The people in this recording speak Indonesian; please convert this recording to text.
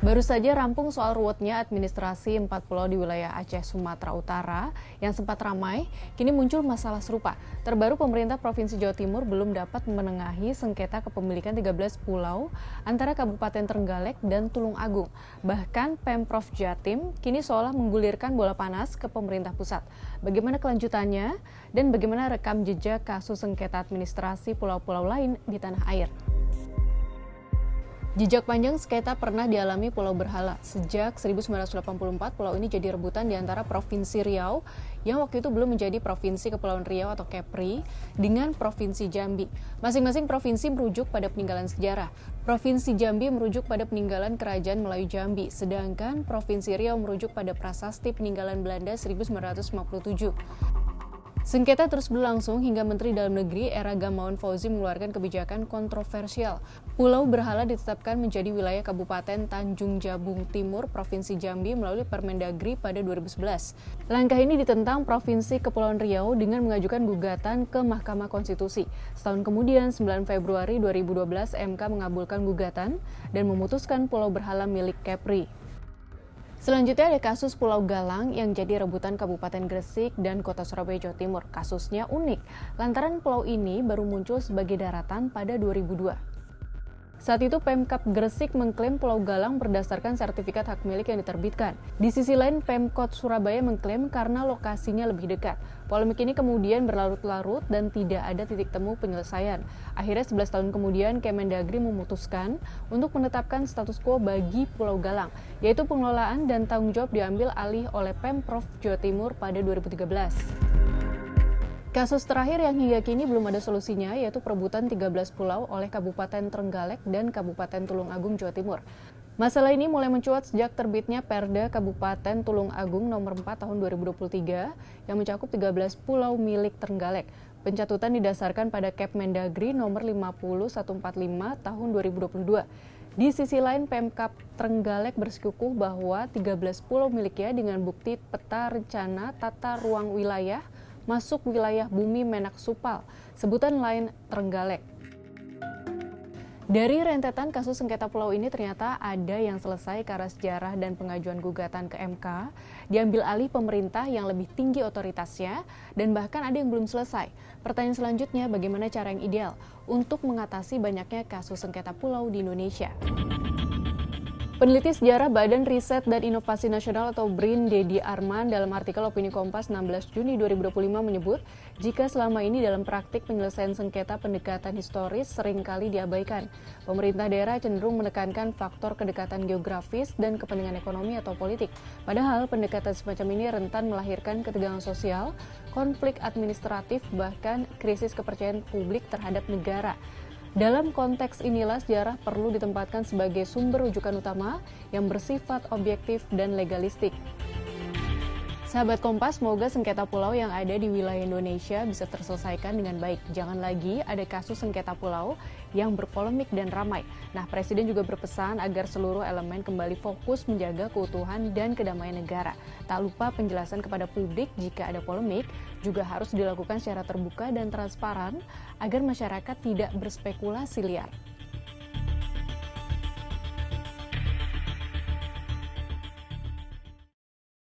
Baru saja rampung soal ruwetnya administrasi 4 pulau di wilayah Aceh, Sumatera Utara yang sempat ramai, kini muncul masalah serupa. Terbaru pemerintah Provinsi Jawa Timur belum dapat menengahi sengketa kepemilikan 13 pulau antara Kabupaten Trenggalek dan Tulung Agung. Bahkan Pemprov Jatim kini seolah menggulirkan bola panas ke pemerintah pusat. Bagaimana kelanjutannya dan bagaimana rekam jejak kasus sengketa administrasi pulau-pulau lain di tanah air? Jejak panjang sengketa pernah dialami Pulau Berhala. Sejak 1984, pulau ini jadi rebutan di antara Provinsi Riau, yang waktu itu belum menjadi Provinsi Kepulauan Riau atau Kepri, dengan Provinsi Jambi. Masing-masing provinsi merujuk pada peninggalan sejarah. Provinsi Jambi merujuk pada peninggalan Kerajaan Melayu Jambi, sedangkan Provinsi Riau merujuk pada prasasti peninggalan Belanda 1957. Sengketa terus berlangsung hingga Menteri Dalam Negeri era Gamawan Fauzi mengeluarkan kebijakan kontroversial. Pulau Berhala ditetapkan menjadi wilayah Kabupaten Tanjung Jabung Timur, Provinsi Jambi melalui Permendagri pada 2011. Langkah ini ditentang Provinsi Kepulauan Riau dengan mengajukan gugatan ke Mahkamah Konstitusi. Setahun kemudian, 9 Februari 2012, MK mengabulkan gugatan dan memutuskan Pulau Berhala milik Kepri. Selanjutnya ada kasus Pulau Galang yang jadi rebutan Kabupaten Gresik dan Kota Surabaya, Jawa Timur. Kasusnya unik, lantaran pulau ini baru muncul sebagai daratan pada 2002. Saat itu Pemkab Gresik mengklaim Pulau Galang berdasarkan sertifikat hak milik yang diterbitkan. Di sisi lain Pemkot Surabaya mengklaim karena lokasinya lebih dekat. Polemik ini kemudian berlarut-larut dan tidak ada titik temu penyelesaian. Akhirnya 11 tahun kemudian Kemendagri memutuskan untuk menetapkan status quo bagi Pulau Galang, yaitu pengelolaan dan tanggung jawab diambil alih oleh Pemprov Jawa Timur pada 2013. Kasus terakhir yang hingga kini belum ada solusinya yaitu perebutan 13 pulau oleh Kabupaten Trenggalek dan Kabupaten Tulung Agung, Jawa Timur. Masalah ini mulai mencuat sejak terbitnya Perda Kabupaten Tulung Agung nomor 4 tahun 2023 yang mencakup 13 pulau milik Trenggalek. Pencatutan didasarkan pada Kepmendagri nomor 50145 tahun 2022. Di sisi lain, Pemkab Trenggalek bersikukuh bahwa 13 pulau miliknya dengan bukti peta rencana tata ruang wilayah masuk wilayah Bumi Menak Supal, sebutan lain Trenggalek. Dari rentetan kasus sengketa pulau ini ternyata ada yang selesai karena sejarah dan pengajuan gugatan ke MK, diambil alih pemerintah yang lebih tinggi otoritasnya, dan bahkan ada yang belum selesai. Pertanyaan selanjutnya, bagaimana cara yang ideal untuk mengatasi banyaknya kasus sengketa pulau di Indonesia? Peneliti sejarah Badan Riset dan Inovasi Nasional atau BRIN, Dedi Arman, dalam artikel Opini Kompas 16 Juni 2025 menyebut, jika selama ini dalam praktik penyelesaian sengketa pendekatan historis seringkali diabaikan. Pemerintah daerah cenderung menekankan faktor kedekatan geografis dan kepentingan ekonomi atau politik. Padahal pendekatan semacam ini rentan melahirkan ketegangan sosial, konflik administratif, bahkan krisis kepercayaan publik terhadap negara. Dalam konteks inilah sejarah perlu ditempatkan sebagai sumber rujukan utama yang bersifat objektif dan legalistik. Sahabat Kompas, semoga sengketa pulau yang ada di wilayah Indonesia bisa terselesaikan dengan baik. Jangan lagi ada kasus sengketa pulau yang berpolemik dan ramai. Nah, Presiden juga berpesan agar seluruh elemen kembali fokus menjaga keutuhan dan kedamaian negara. Tak lupa penjelasan kepada publik jika ada polemik juga harus dilakukan secara terbuka dan transparan agar masyarakat tidak berspekulasi liar.